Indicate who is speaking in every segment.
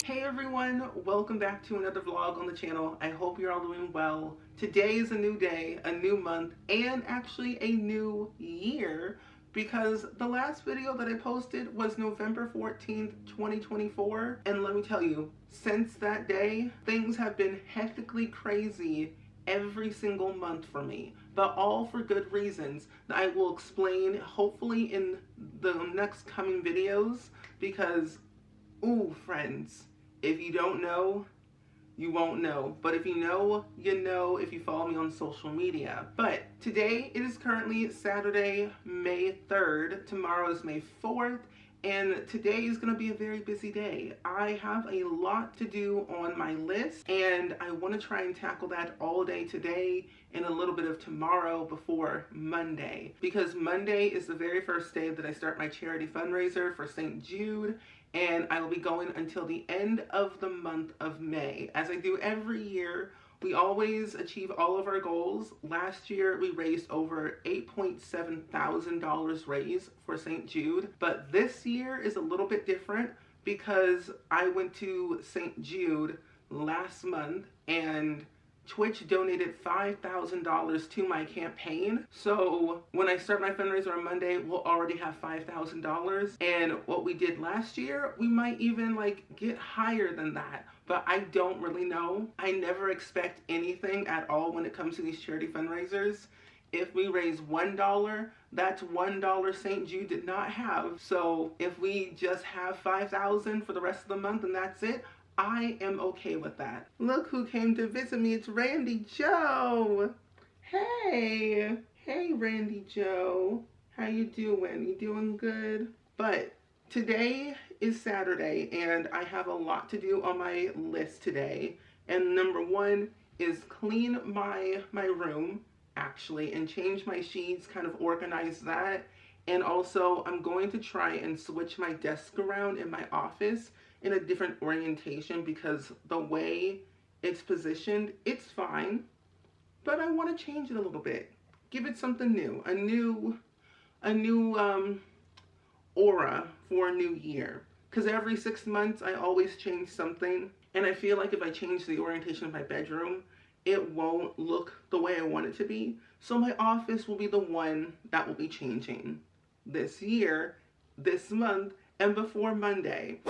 Speaker 1: Hey everyone, welcome back to another vlog on the channel. I hope you're all doing well. Today is a new day, a new month, and actually a new year because the last video that I posted was November 14th, 2024. And let me tell you, since that day, things have been hectically crazy every single month for me, but all for good reasons that I will explain hopefully in the next coming videos because, ooh, friends, if you don't know, you won't know. But if you know, you know if you follow me on social media. But today it is currently Saturday, May 3rd. Tomorrow is May 4th. And today is going to be a very busy day. I have a lot to do on my list, and I want to try and tackle that all day today and a little bit of tomorrow before Monday. Because Monday is the very first day that I start my charity fundraiser for St. Jude, and I will be going until the end of the month of May. As I do every year, we always achieve all of our goals. Last year, we raised over $8.7 thousand raised for St. Jude. But this year is a little bit different because I went to St. Jude last month and Twitch donated $5,000 to my campaign. So when I start my fundraiser on Monday, we'll already have $5,000. And what we did last year, we might even get higher than that. But I don't really know. I never expect anything at all when it comes to these charity fundraisers. If we raise $1, that's $1 St. Jude did not have. So if we just have $5,000 for the rest of the month and that's it, I am okay with that. Look who came to visit me. It's Randy Joe. Hey. Hey, Randy Joe. How you doing? You doing good? But today is Saturday, and I have a lot to do on my list today. And number one is clean my room, actually, and change my sheets, kind of organize that. And also, I'm going to try and switch my desk around in my office in a different orientation because the way it's positioned, it's fine, but I want to change it a little bit. Give it something new, a new aura for a new year. Because every 6 months, I always change something, and I feel like if I change the orientation of my bedroom, it won't look the way I want it to be. So my office will be the one that will be changing this year, this month, and before Monday.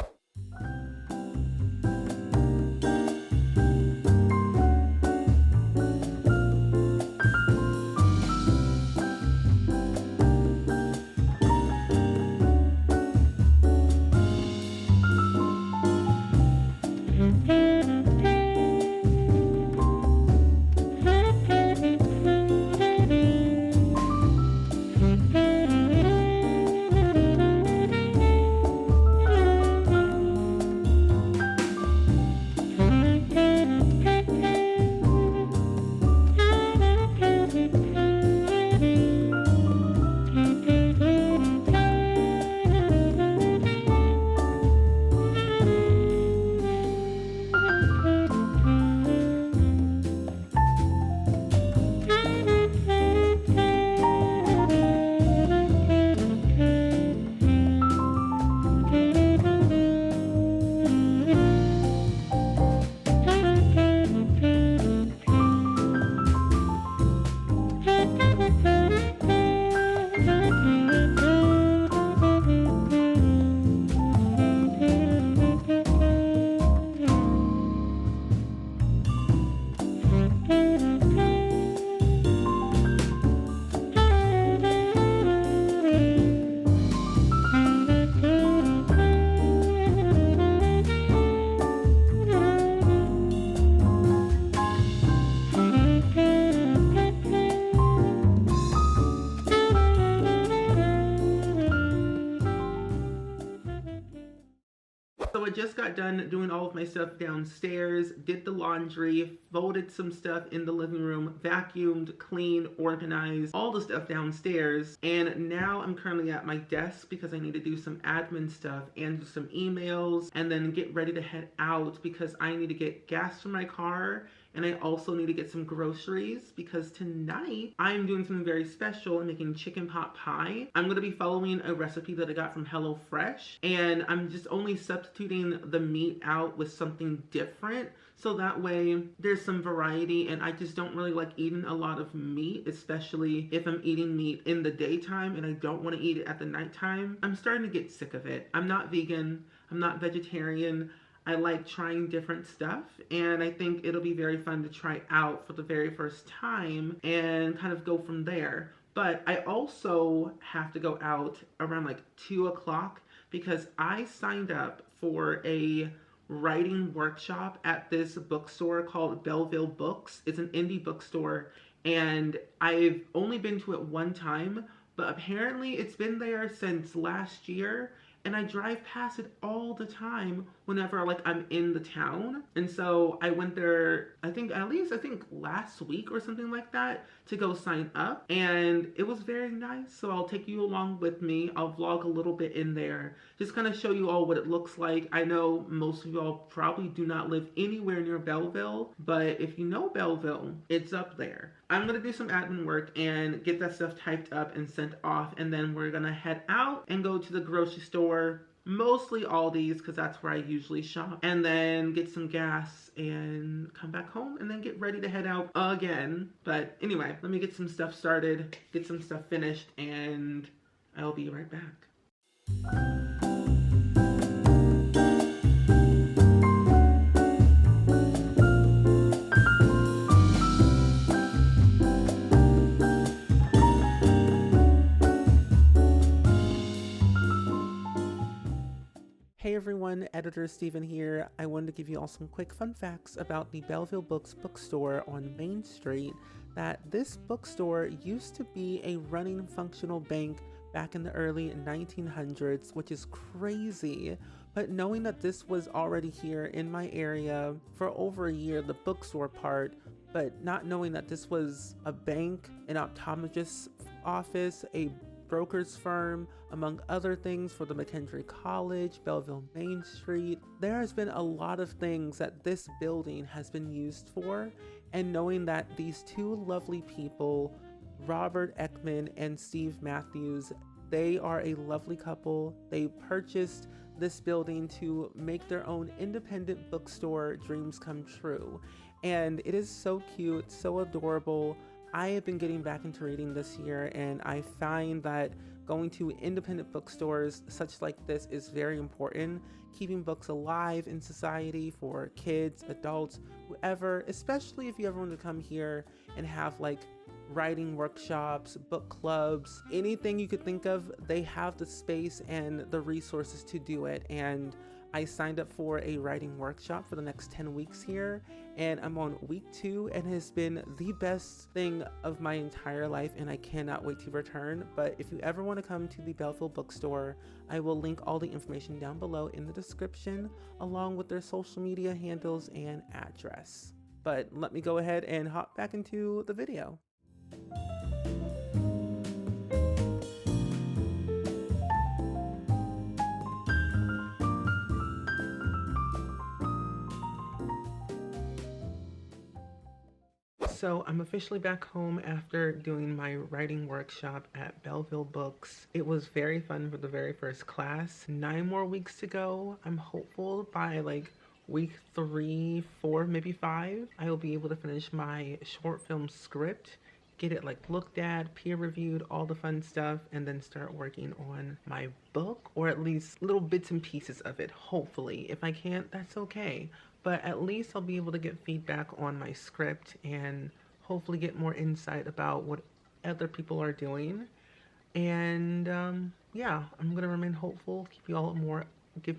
Speaker 1: So I just got done doing all of my stuff downstairs, did the laundry, folded some stuff in the living room, vacuumed, cleaned, organized, all the stuff downstairs. And now I'm currently at my desk because I need to do some admin stuff, answer some emails, and then get ready to head out because I need to get gas for my car And I also need to get some groceries because tonight I'm doing something very special. I'm making chicken pot pie. I'm going to be following a recipe that I got from HelloFresh, and I'm just only substituting the meat out with something different. So that way there's some variety, and I just don't really like eating a lot of meat, especially if I'm eating meat in the daytime and I don't want to eat it at the nighttime. I'm starting to get sick of it. I'm not vegan. I'm not vegetarian. I like trying different stuff, and I think it'll be very fun to try out for the very first time and kind of go from there. But I also have to go out around like 2 o'clock because I signed up for a writing workshop at this bookstore called Belleville Books. It's an indie bookstore, and I've only been to it one time, but apparently it's been there since last year, and I drive past it all the time whenever like I'm in the town. And so I went there, I think last week or something like that, to go sign up, and it was very nice. So I'll take you along with me. I'll vlog a little bit in there, just kind of show you all what it looks like. I know most of y'all probably do not live anywhere near Belleville, but if you know Belleville, it's up there. I'm gonna do some admin work and get that stuff typed up and sent off, and then we're gonna head out and go to the grocery store, mostly Aldi's because that's where I usually shop, and then get some gas and come back home and then get ready to head out again. But anyway, let me get some stuff started, get some stuff finished, and I'll be right back. Hey everyone, Editor Steven here. I wanted to give you all some quick fun facts about the Belleville Books bookstore on Main Street. That this bookstore used to be a running functional bank back in the early 1900s, which is crazy. But knowing that this was already here in my area for over a year, the bookstore part, but not knowing that this was a bank, an optometrist's office, a broker's firm, among other things, for the McKendree College, Belleville Main Street. There has been a lot of things that this building has been used for, and knowing that these two lovely people, Robert Ekman and Steve Matthews, they are a lovely couple. They purchased this building to make their own independent bookstore dreams come true. And it is so cute, so adorable. I have been getting back into reading this year, and I find that going to independent bookstores such like this is very important, keeping books alive in society for kids, adults, whoever, especially if you ever want to come here and have like writing workshops, book clubs, anything you could think of. They have the space and the resources to do it. And I signed up for a writing workshop for the next 10 weeks here, and I'm on week 2, and it has been the best thing of my entire life, and I cannot wait to return. But if you ever want to come to the Belleville Bookstore, I will link all the information down below in the description, along with their social media handles and address. But let me go ahead and hop back into the video. So I'm officially back home after doing my writing workshop at Belleville Books. It was very fun for the very first class. 9 more weeks to go. I'm hopeful by like week 3, 4, maybe 5, I will be able to finish my short film script, get it like looked at, peer reviewed, all the fun stuff, and then start working on my book, or at least little bits and pieces of it, hopefully. If I can't, that's okay. But at least I'll be able to get feedback on my script and hopefully get more insight about what other people are doing. And yeah, I'm gonna remain hopeful, give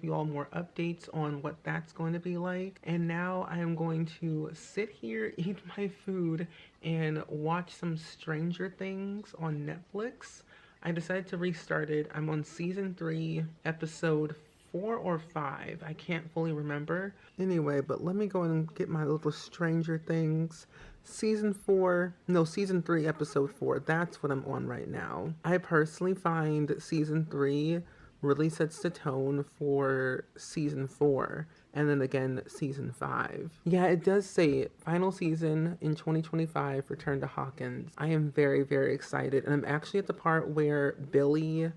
Speaker 1: you all more updates on what that's going to be like. And now I am going to sit here, eat my food, and watch some Stranger Things on Netflix. I decided to restart it. I'm on season 3, episode 4 or 5. I can't fully remember. Anyway, but let me go and get my little Stranger Things. Season 3, episode 4. That's what I'm on right now. I personally find season 3 really sets the tone for season 4. and then again season 5. Yeah, it does say final season in 2025, return to Hawkins. I am very, very excited, and I'm actually at the part where Billy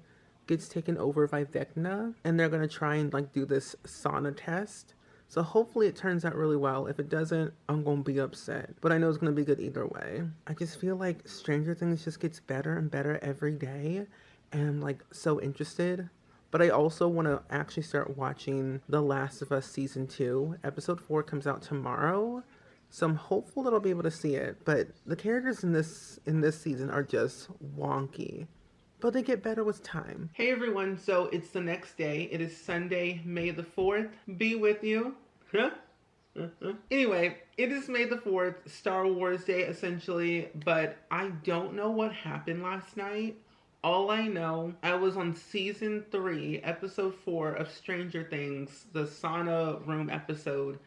Speaker 1: gets taken over by Vecna, and they're gonna try and like do this sauna test. So hopefully it turns out really well. If it doesn't, I'm gonna be upset. But I know it's gonna be good either way. I just feel like Stranger Things just gets better and better every day, and I'm like so interested. But I also want to actually start watching The Last of Us Season 2. Episode 4 comes out tomorrow, so I'm hopeful that I'll be able to see it. But the characters in this season are just wonky, but they get better with time. Hey everyone, so it's the next day. It is Sunday, May the 4th. Be with you. Huh? Anyway, it is May the 4th, Star Wars Day essentially, but I don't know what happened last night. All I know, I was on season 3, episode 4 of Stranger Things, the sauna room episode,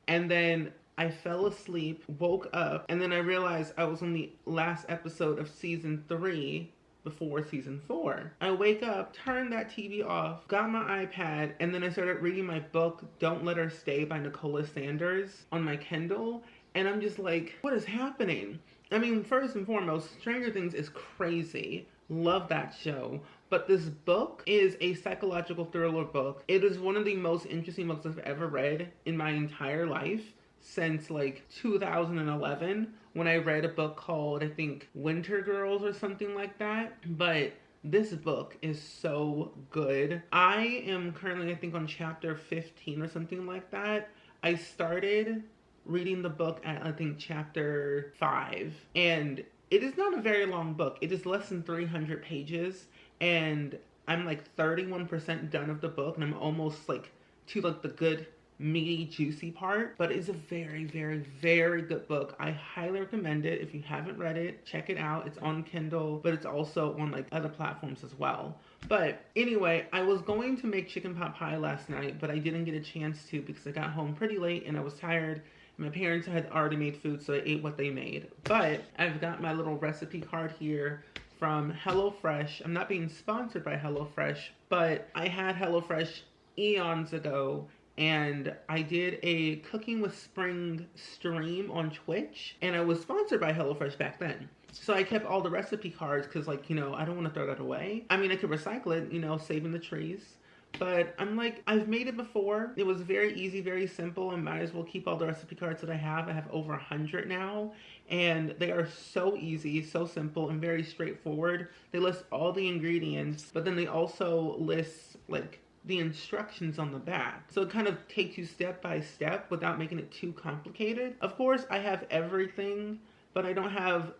Speaker 1: and then I fell asleep, woke up, and then I realized I was on the last episode of season 3 before season 4. I wake up, turn that TV off, got my iPad, and then I started reading my book, Don't Let Her Stay by Nicola Sanders on my Kindle, and I'm just like, what is happening? I mean, first and foremost, Stranger Things is crazy. Love that show. But this book is a psychological thriller book. It is one of the most interesting books I've ever read in my entire life since like 2011 when I read a book called, I think, Winter Girls or something like that. But this book is so good. I am currently, I think, on chapter 15 or something like that. I started reading the book at, I think, chapter 5. And it is not a very long book. It is less than 300 pages, and I'm like 31% done of the book, and I'm almost like to like the good, meaty, juicy part. But it's a very, very, very good book. I highly recommend it. If you haven't read it, check it out. It's on Kindle, but it's also on like other platforms as well. But anyway, I was going to make chicken pot pie last night, but I didn't get a chance to because I got home pretty late and I was tired. My parents had already made food, so I ate what they made. But I've got my little recipe card here from HelloFresh. I'm not being sponsored by HelloFresh, but I had HelloFresh eons ago, and I did a Cooking with Spring stream on Twitch, and I was sponsored by HelloFresh back then. So I kept all the recipe cards because, like, you know, I don't want to throw that away. I mean, I could recycle it, you know, saving the trees. But I'm like, I've made it before. It was very easy, very simple, and might as well keep all the recipe cards that I have. I have over 100 now, and they are so easy, so simple, and very straightforward. They list all the ingredients, but then they also list, like, the instructions on the back. So it kind of takes you step by step without making it too complicated. Of course, I have everything, but I don't have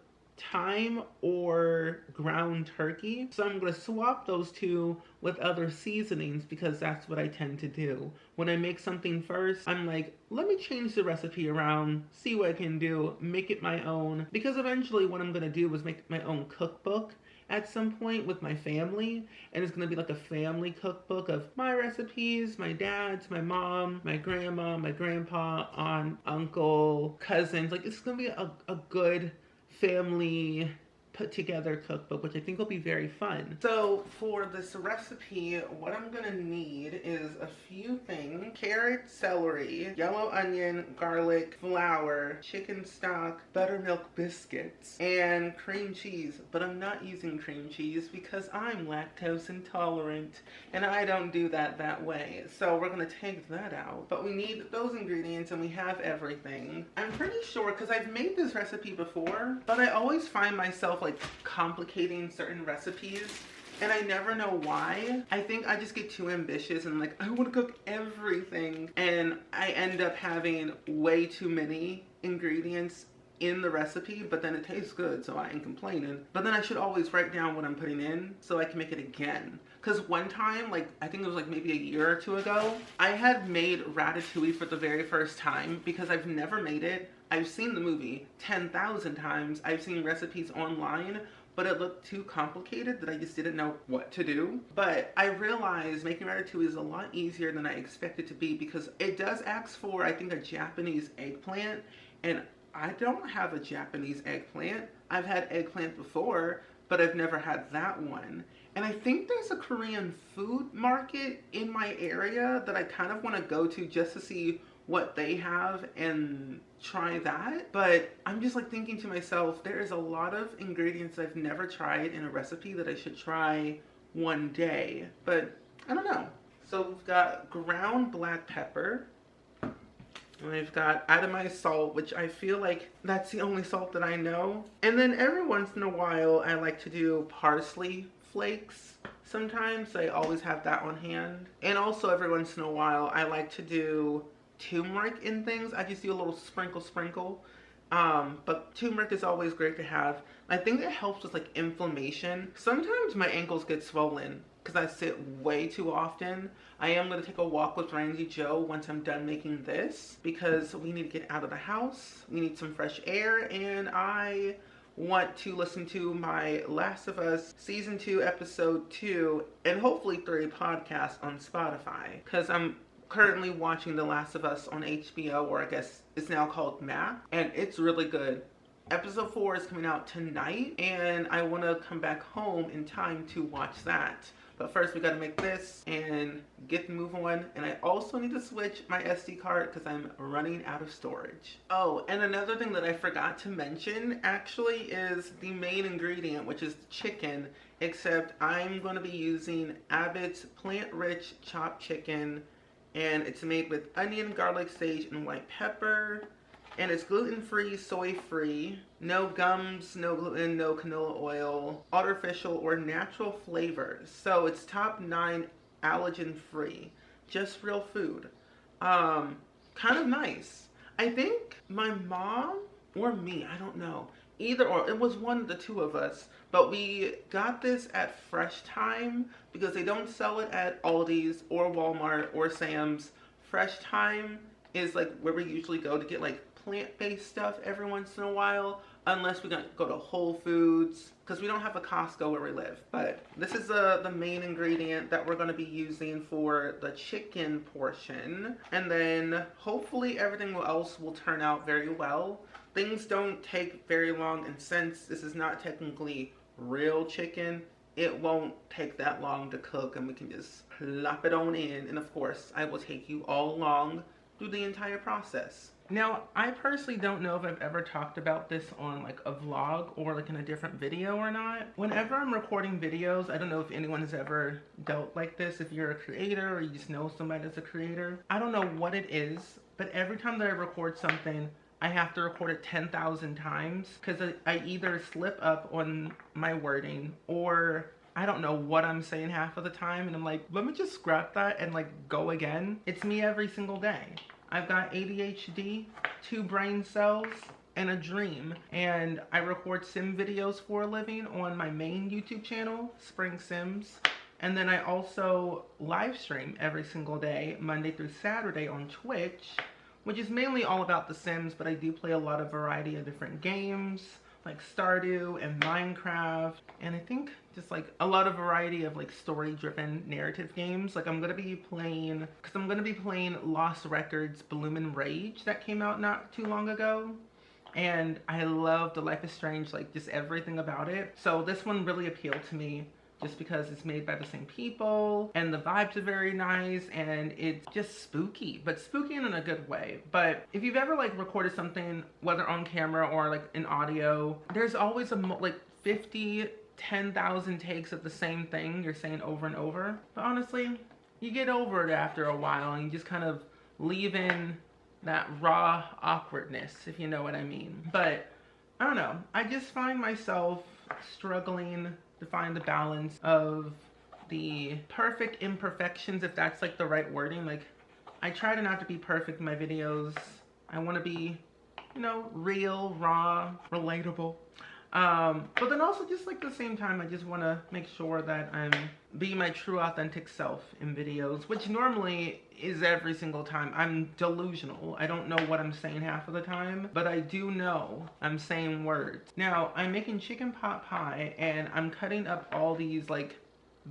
Speaker 1: thyme or ground turkey, so I'm going to swap those two with other seasonings because that's what I tend to do. When I make something first, I'm like, let me change the recipe around, see what I can do, make it my own, because eventually what I'm going to do is make my own cookbook at some point with my family, and it's going to be like a family cookbook of my recipes, my dad's, my mom, my grandma, my grandpa, aunt, uncle, cousins. Like, it's going to be a good family put together cookbook, which I think will be very fun. So for this recipe, what I'm gonna need is a few things: carrot, celery, yellow onion, garlic, flour, chicken stock, buttermilk biscuits, and cream cheese. But I'm not using cream cheese because I'm lactose intolerant and I don't do that way. So we're gonna take that out. But we need those ingredients and we have everything. I'm pretty sure, because I've made this recipe before, but I always find myself like complicating certain recipes, and I never know why. I think I just get too ambitious and like, I want to cook everything, and I end up having way too many ingredients in the recipe, but then it tastes good, so I ain't complaining. But then I should always write down what I'm putting in so I can make it again. Because one time, like, I think it was like maybe a year or two ago, I had made ratatouille for the very first time because I've never made it. I've seen the movie 10,000 times. I've seen recipes online, but it looked too complicated that I just didn't know what to do. But I realized making ratatouille is a lot easier than I expected it to be because it does ask for, I think, a Japanese eggplant, and I don't have a Japanese eggplant. I've had eggplant before, but I've never had that one. And I think there's a Korean food market in my area that I kind of want to go to just to see what they have and try that. But I'm just like thinking to myself, there is a lot of ingredients I've never tried in a recipe that I should try one day. But I don't know. So we've got ground black pepper. And we've got atomized salt, which I feel like that's the only salt that I know. And then every once in a while, I like to do parsley flakes sometimes. I always have that on hand. And also every once in a while, I like to do turmeric in things. I just do a little sprinkle. But turmeric is always great to have. I think it helps with like inflammation. Sometimes my ankles get swollen because I sit way too often. I am going to take a walk with Ramsey Joe once I'm done making this because we need to get out of the house. We need some fresh air, and I want to listen to my Last of Us Season 2, Episode 2, and hopefully 3 podcast on Spotify because I'm currently watching The Last of Us on HBO, or I guess it's now called MAP, and it's really good. Episode 4 is coming out tonight, and I want to come back home in time to watch that. But first, we got to make this and get the move on. And I also need to switch my SD card because I'm running out of storage. Oh, and another thing that I forgot to mention actually is the main ingredient, which is chicken. Except I'm going to be using Abbott's plant-rich chopped chicken. And it's made with onion, garlic, sage, and white pepper. And it's gluten-free, soy-free, no gums, no gluten, no canola oil, artificial or natural flavors. So it's top 9 allergen-free, just real food. Kind of nice. I think my mom or me, I don't know, either or, it was one of the two of us, but we got this at Fresh Time because they don't sell it at Aldi's or Walmart or Sam's. Fresh Time is like where we usually go to get like plant-based stuff every once in a while, unless we go to Whole Foods because we don't have a Costco where we live. But this is the main ingredient that we're going to be using for the chicken portion, and then hopefully everything else will turn out very well. Things don't take very long, and since this is not technically real chicken, it won't take that long to cook, and we can just plop it on in. And of course, I will take you all along through the entire process. Now, I personally don't know if I've ever talked about this on like a vlog or like in a different video or not. Whenever I'm recording videos, I don't know if anyone has ever dealt like this. If you're a creator or you just know somebody that's a creator, I don't know what it is, but every time that I record something, I have to record it 10,000 times because I either slip up on my wording or I don't know what I'm saying half of the time, and I'm like, let me just scrap that and like go again. It's me every single day. I've got ADHD, 2 brain cells, and a dream. And I record sim videos for a living on my main YouTube channel, Spring Sims. And then I also live stream every single day, Monday through Saturday on Twitch, which is mainly all about The Sims, but I do play a lot of variety of different games, like Stardew and Minecraft, and I think just like a lot of variety of like story-driven narrative games. Like I'm gonna be playing Lost Records Bloomin' Rage that came out not too long ago, and I love the Life is Strange, like just everything about it. So this one really appealed to me just because it's made by the same people and the vibes are very nice and it's just spooky, but spooky in a good way. But if you've ever like recorded something, whether on camera or like in audio, there's always like 10,000 takes of the same thing you're saying over and over. But honestly, you get over it after a while and you just kind of leave in that raw awkwardness, if you know what I mean. But I don't know, I just find myself struggling to find the balance of the perfect imperfections, if that's like the right wording. Like I try to not to be perfect in my videos. I want to be, you know, real, raw, relatable. But then also just like the same time, I just want to make sure that I'm being my true authentic self in videos, which normally is every single time. I'm delusional. I don't know what I'm saying half of the time, but I do know I'm saying words. Now, I'm making chicken pot pie and I'm cutting up all these like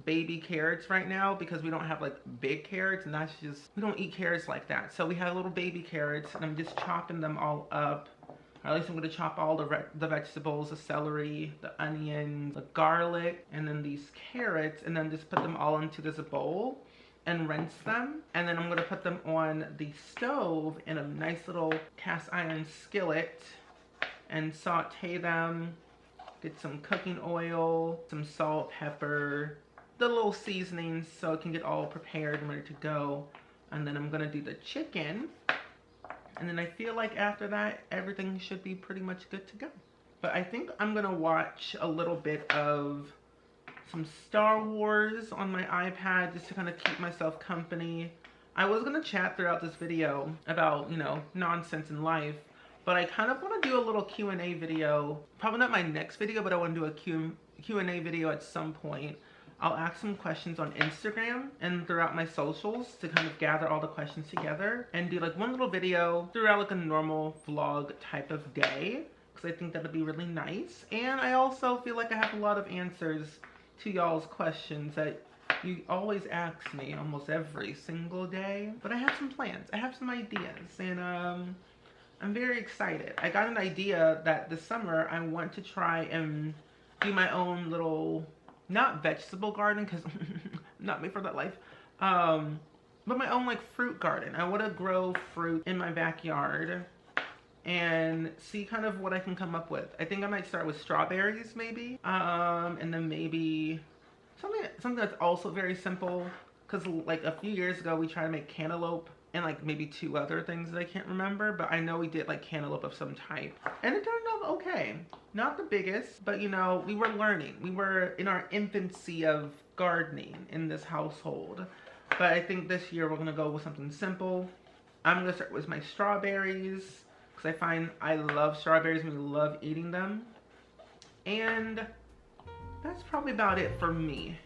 Speaker 1: baby carrots right now because we don't have like big carrots, and we don't eat carrots like that. So we have little baby carrots and I'm just chopping them all up Or at least I'm going to chop all the vegetables, the celery, the onions, the garlic, and then these carrots, and then just put them all into this bowl and rinse them. And then I'm going to put them on the stove in a nice little cast iron skillet and saute them. Get some cooking oil, some salt, pepper, the little seasonings so it can get all prepared and ready to go. And then I'm going to do the chicken. And then I feel like after that, everything should be pretty much good to go. But I think I'm gonna watch a little bit of some Star Wars on my iPad just to kind of keep myself company. I was gonna chat throughout this video about, you know, nonsense in life, but I kind of want to do a little Q&A video. Probably not my next video, but I want to do a Q&A video at some point. I'll ask some questions on Instagram and throughout my socials to kind of gather all the questions together and do like one little video throughout like a normal vlog type of day, because I think that'll be really nice. And I also feel like I have a lot of answers to y'all's questions that you always ask me almost every single day. But I have some plans, I have some ideas, and I'm very excited. I got an idea that this summer I want to try and do my own little, not vegetable garden, because I'm not made for that life, but my own like fruit garden. I want to grow fruit in my backyard and see kind of what I can come up with. I think I might start with strawberries maybe, and then maybe something that's also very simple, because like a few years ago we tried to make cantaloupe and like maybe 2 other things that I can't remember, but I know we did like cantaloupe of some type and it turned out okay. Not the biggest, but you know, we were learning. We were in our infancy of gardening in this household. But I think this year we're gonna go with something simple. I'm gonna start with my strawberries, because I find I love strawberries and we love eating them. And that's probably about it for me.